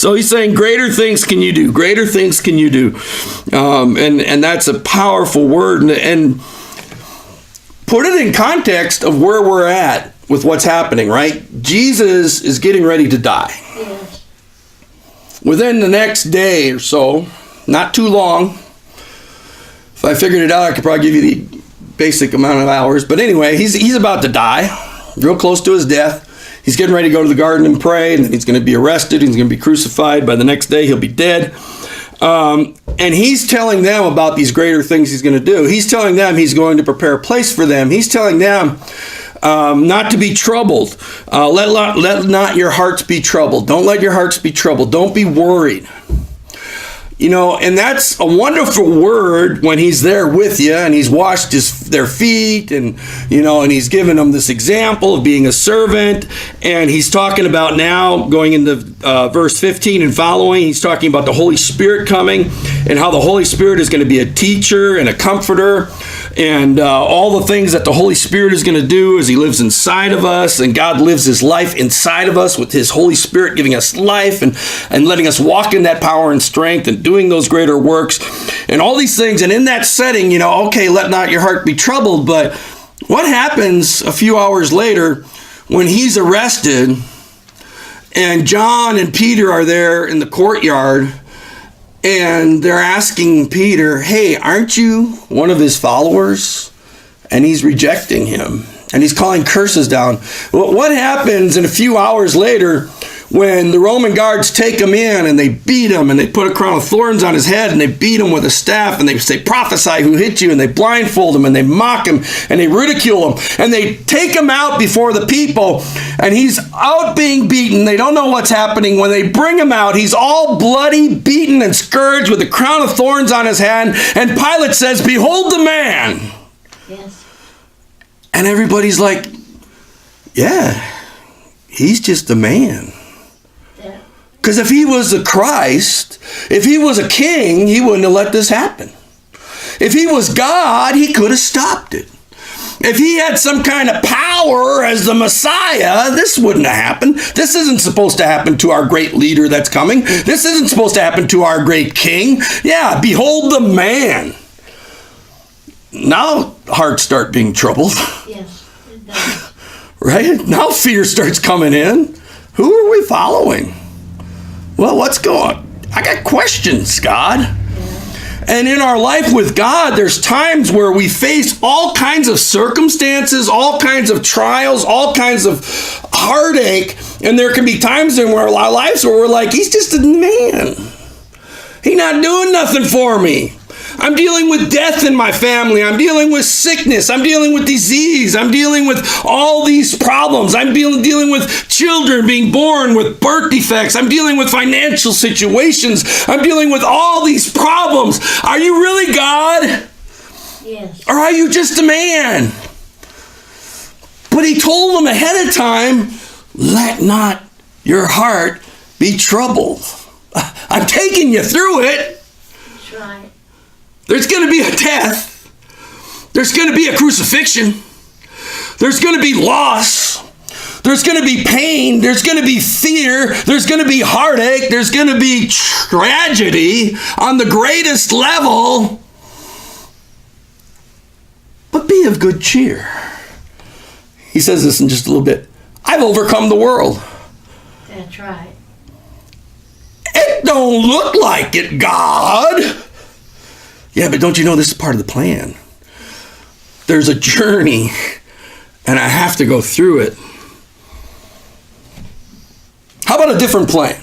So he's saying, greater things can you do. Greater things can you do. And that's a powerful word. And put it in context of where we're at with what's happening, right? Jesus is getting ready to die. Yes. Within the next day or so, not too long. If I figured it out, I could probably give you the basic amount of hours. But anyway, he's about to die, real close to his death. He's getting ready to go to the garden and pray, and then he's going to be arrested. He's going to be crucified. By the next day, he'll be dead. And he's telling them about these greater things he's going to do. He's telling them he's going to prepare a place for them. He's telling them not to be troubled. Let not your hearts be troubled. Don't let your hearts be troubled. Don't be worried. You know, and that's a wonderful word when he's there with you and he's washed their feet and, you know, and he's given them this example of being a servant. And he's talking about now going into verse 15 and following, he's talking about the Holy Spirit coming and how the Holy Spirit is going to be a teacher and a comforter and all the things that the Holy Spirit is going to do as he lives inside of us, and God lives his life inside of us with his Holy Spirit giving us life and letting us walk in that power and strength and doing those greater works and all these things. And in that setting, you know, okay, let not your heart be troubled. But what happens a few hours later when he's arrested and John and Peter are there in the courtyard and they're asking Peter, hey, aren't you one of his followers? And he's rejecting him and he's calling curses down. Well, what happens in a few hours later when the Roman guards take him in and they beat him and they put a crown of thorns on his head and they beat him with a staff and they say, prophesy who hit you, and they blindfold him and they mock him and they ridicule him and they take him out before the people and he's out being beaten. They don't know what's happening. When they bring him out, he's all bloody, beaten and scourged with a crown of thorns on his head, and Pilate says, behold the man. Yes. And everybody's like, yeah, he's just a man. Because if he was the Christ, if he was a king, he wouldn't have let this happen. If he was God, he could have stopped it. If he had some kind of power as the Messiah, this wouldn't have happened. This isn't supposed to happen to our great leader that's coming. This isn't supposed to happen to our great king. Yeah, behold the man. Now hearts start being troubled. Yes, it does. Right? Now fear starts coming in. Who are we following? Well, what's going on? I got questions, God. Yeah. And in our life with God, there's times where we face all kinds of circumstances, all kinds of trials, all kinds of heartache. And there can be times in our lives where we're like, he's just a man. He's not doing nothing for me. I'm dealing with death in my family. I'm dealing with sickness. I'm dealing with disease. I'm dealing with all these problems. I'm dealing with children being born with birth defects. I'm dealing with financial situations. I'm dealing with all these problems. Are you really God? Yes. Or are you just a man? But he told them ahead of time, let not your heart be troubled. I'm taking you through it. That's right. There's going to be a death. There's going to be a crucifixion. There's going to be loss. There's going to be pain. There's going to be fear. There's going to be heartache. There's going to be tragedy on the greatest level. But be of good cheer. He says this in just a little bit. I've overcome the world. That's right. It don't look like it, God. Yeah, but don't you know this is part of the plan? There's a journey, and I have to go through it. How about a different plan?